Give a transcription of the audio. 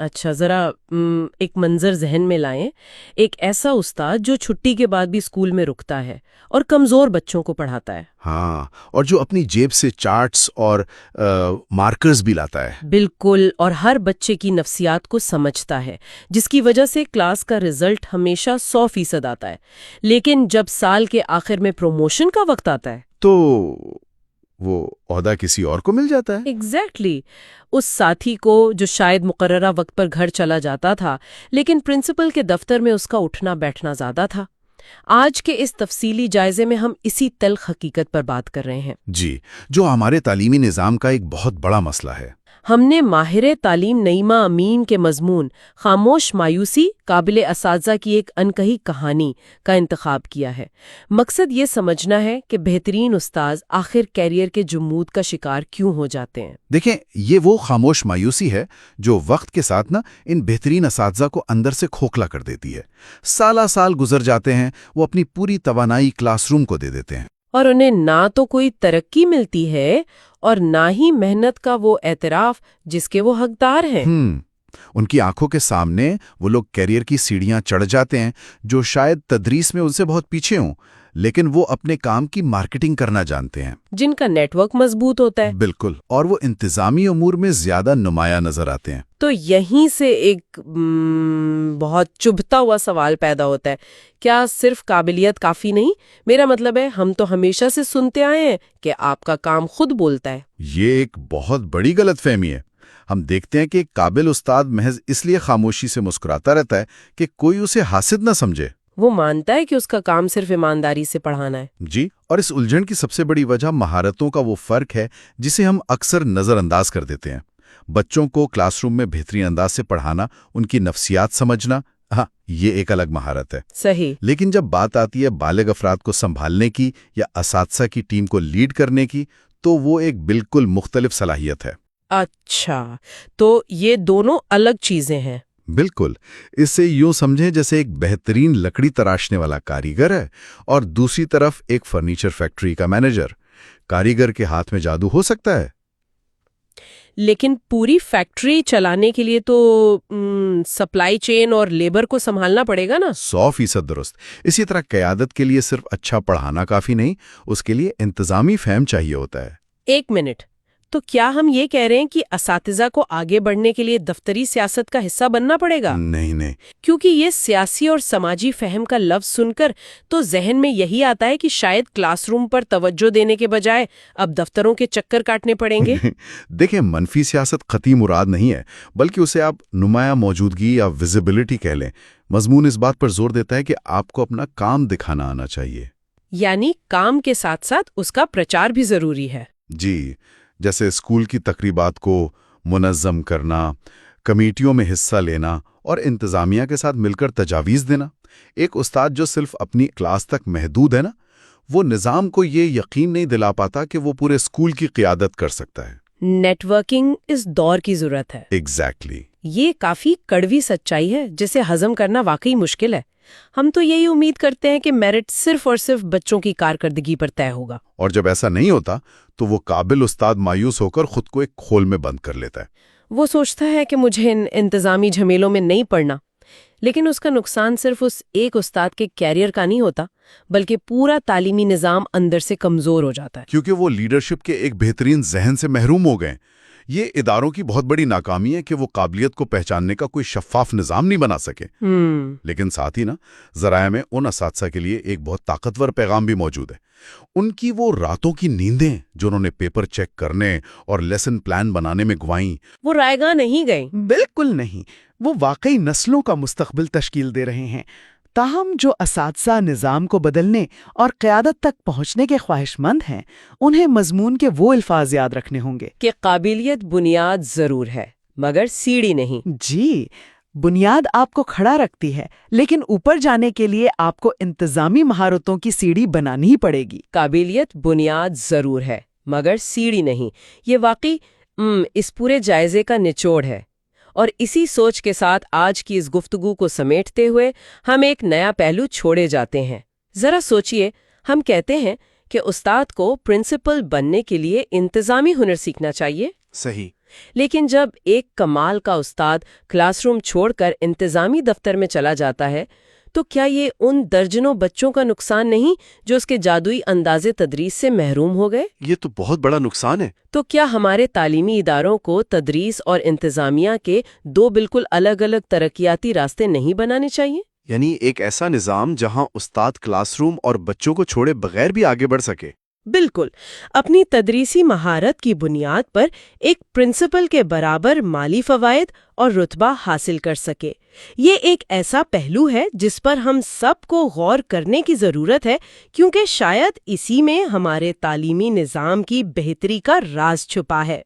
اچھا، ذرا ایک منظر ذہن میں لائیں. ایک ایسا استاد جو چھٹی کے بعد بھی اسکول میں رکتا ہے اور کمزور بچوں کو پڑھاتا ہے. ہاں، اور جو اپنی جیب سے چارٹس اور مارکرز بھی لاتا ہے. بالکل، اور ہر بچے کی نفسیات کو سمجھتا ہے، جس کی وجہ سے کلاس کا رزلٹ ہمیشہ 100% آتا ہے. لیکن جب سال کے آخر میں پروموشن کا وقت آتا ہے تو وہ عہدہ کسی اور کو مل جاتا ہے. ایگزیکٹلی اس ساتھی کو جو شاید مقررہ وقت پر گھر چلا جاتا تھا، لیکن پرنسپل کے دفتر میں اس کا اٹھنا بیٹھنا زیادہ تھا. آج کے اس تفصیلی جائزے میں ہم اسی تلخ حقیقت پر بات کر رہے ہیں. جی، جو ہمارے تعلیمی نظام کا ایک بہت بڑا مسئلہ ہے. ہم نے ماہر تعلیم نعیمہ امین کے مضمون خاموش مایوسی قابل اساتذہ کی ایک انکہی کہانی کا انتخاب کیا ہے. مقصد یہ سمجھنا ہے کہ بہترین استاذ آخر کیریئر کے جمود کا شکار کیوں ہو جاتے ہیں. دیکھیں، یہ وہ خاموش مایوسی ہے جو وقت کے ساتھ ان بہترین اساتذہ کو اندر سے کھوکھلا کر دیتی ہے. سالہ سال گزر جاتے ہیں، وہ اپنی پوری توانائی کلاس روم کو دے دیتے ہیں، اور انہیں نہ تو کوئی ترقی ملتی ہے اور نہ ہی محنت کا وہ اعتراف جس کے وہ حقدار ہیں. ان کی آنکھوں کے سامنے وہ لوگ کیریئر کی سیڑھیاں چڑھ جاتے ہیں جو شاید تدریس میں ان سے بہت پیچھے ہوں، لیکن وہ اپنے کام کی مارکیٹنگ کرنا جانتے ہیں، جن کا نیٹ ورک مضبوط ہوتا ہے. بالکل، اور وہ انتظامی امور میں زیادہ نمایاں نظر آتے ہیں. تو یہیں سے ایک بہت چبھتا ہوا سوال پیدا ہوتا ہے، کیا صرف قابلیت کافی نہیں؟ میرا مطلب ہے ہم تو ہمیشہ سے سنتے آئے ہیں کہ آپ کا کام خود بولتا ہے. یہ ایک بہت بڑی غلط فہمی ہے. ہم دیکھتے ہیں کہ ایک قابل استاد محض اس لیے خاموشی سے مسکراتا رہتا ہے کہ کوئی اسے حاسد نہ سمجھے. وہ مانتا ہے کہ اس کا کام صرف ایمانداری سے پڑھانا ہے. جی، اور اس الجھن کی سب سے بڑی وجہ مہارتوں کا وہ فرق ہے جسے ہم اکثر نظر انداز کر دیتے ہیں. بچوں کو کلاس روم میں بہترین انداز سے پڑھانا، ان کی نفسیات سمجھنا، ہاں، یہ ایک الگ مہارت ہے. صحیح. لیکن جب بات آتی ہے بالغ افراد کو سنبھالنے کی یا اساتذہ کی ٹیم کو لیڈ کرنے کی، تو وہ ایک بالکل مختلف صلاحیت ہے. اچھا، تو یہ دونوں الگ چیزیں ہیں. بالکل، اس سے یوں سمجھیں جیسے ایک بہترین لکڑی تراشنے والا کاریگر ہے اور دوسری طرف ایک فرنیچر فیکٹری کا مینیجر. کاریگر کے ہاتھ میں جادو ہو سکتا ہے، لیکن پوری فیکٹری چلانے کے لیے تو سپلائی چین اور لیبر کو سنبھالنا پڑے گا نا. 100% درست. اسی طرح قیادت کے لیے صرف اچھا پڑھانا کافی نہیں، اس کے لیے انتظامی فہم چاہیے ہوتا ہے. ایک منٹ، تو کیا ہم یہ کہہ رہے ہیں کہ اساتذہ کو آگے بڑھنے کے لیے دفتری سیاست کا حصہ بننا پڑے گا؟ نہیں. کیونکہ یہ سیاسی اور سماجی فہم کا لفظ سن کر تو ذہن میں یہی آتا ہے کہ شاید کلاس روم پر توجہ دینے کے بجائے اب دفتروں کے چکر کاٹنے پڑیں گے. دیکھیں، منفی سیاست خطی مراد نہیں ہے، بلکہ اسے آپ نمایاں موجودگی یا ویزیبلٹی کہہ لیں. مضمون اس بات پر زور دیتا ہے کہ آپ کو اپنا کام دکھانا آنا چاہیے. یعنی کام کے ساتھ ساتھ اس کا پرچار بھی ضروری ہے. جی، جیسے اسکول کی تقریبات کو منظم کرنا، کمیٹیوں میں حصہ لینا اور انتظامیہ کے ساتھ مل کر تجاویز دینا. ایک استاد جو صرف اپنی کلاس تک محدود ہے نا، وہ نظام کو یہ یقین نہیں دلا پاتا کہ وہ پورے اسکول کی قیادت کر سکتا ہے. نیٹ ورکنگ اس دور کی ضرورت ہے. ایگزیکٹلی. یہ کافی کڑوی سچائی ہے جسے ہضم کرنا واقعی مشکل ہے. ہم تو یہی امید کرتے ہیں کہ میرٹ صرف اور صرف بچوں کی کارکردگی پر طے ہوگا. اور جب ایسا نہیں ہوتا تو وہ قابل استاد مایوس ہو کر خود کو ایک کھول میں بند کر لیتا ہے. وہ سوچتا ہے کہ مجھے ان انتظامی جھمیلوں میں نہیں پڑنا. لیکن اس کا نقصان صرف اس ایک استاد کے کیریئر کا نہیں ہوتا، بلکہ پورا تعلیمی نظام اندر سے کمزور ہو جاتا ہے. کیونکہ وہ لیڈرشپ کے ایک بہترین ذہن سے محروم ہو گئے. یہ اداروں کی بہت بڑی ناکامی ہے کہ وہ قابلیت کو پہچاننے کا کوئی شفاف نظام نہیں بنا سکے. لیکن ساتھ ہی ذرائع میں ان اساتذہ کے لیے ایک بہت طاقتور پیغام بھی موجود ہے. ان کی وہ راتوں کی نیندیں جو انہوں نے پیپر چیک کرنے اور لیسن پلان بنانے میں گوائیں، وہ رائے گاہ نہیں گئیں. بالکل نہیں. وہ واقعی نسلوں کا مستقبل تشکیل دے رہے ہیں. تاہم جو اساتذہ نظام کو بدلنے اور قیادت تک پہنچنے کے خواہش مند ہیں، انہیں مضمون کے وہ الفاظ یاد رکھنے ہوں گے کہ قابلیت بنیاد ضرور ہے مگر سیڑھی نہیں. جی، بنیاد آپ کو کھڑا رکھتی ہے، لیکن اوپر جانے کے لیے آپ کو انتظامی مہارتوں کی سیڑھی بنانی ہی پڑے گی. قابلیت بنیاد ضرور ہے مگر سیڑھی نہیں. یہ واقعی اس پورے جائزے کا نچوڑ ہے. اور اسی سوچ کے ساتھ آج کی اس گفتگو کو سمیٹتے ہوئے ہم ایک نیا پہلو چھوڑے جاتے ہیں. ذرا سوچئے، ہم کہتے ہیں کہ استاد کو پرنسپل بننے کے لیے انتظامی ہنر سیکھنا چاہیے. صحیح. لیکن جب ایک کمال کا استاد کلاس روم چھوڑ کر انتظامی دفتر میں چلا جاتا ہے تو کیا یہ ان درجنوں بچوں کا نقصان نہیں جو اس کے جادوئی انداز تدریس سے محروم ہو گئے؟ یہ تو بہت بڑا نقصان ہے۔ تو کیا ہمارے تعلیمی اداروں کو تدریس اور انتظامیہ کے دو بالکل الگ الگ ترقیاتی راستے نہیں بنانے چاہیے؟ یعنی ایک ایسا نظام جہاں استاد کلاس روم اور بچوں کو چھوڑے بغیر بھی آگے بڑھ سکے۔ بالکل، اپنی تدریسی مہارت کی بنیاد پر ایک پرنسپل کے برابر مالی فوائد اور رتبہ حاصل کر سکے۔ یہ ایک ایسا پہلو ہے جس پر ہم سب کو غور کرنے کی ضرورت ہے، کیونکہ شاید اسی میں ہمارے تعلیمی نظام کی بہتری کا راز چھپا ہے۔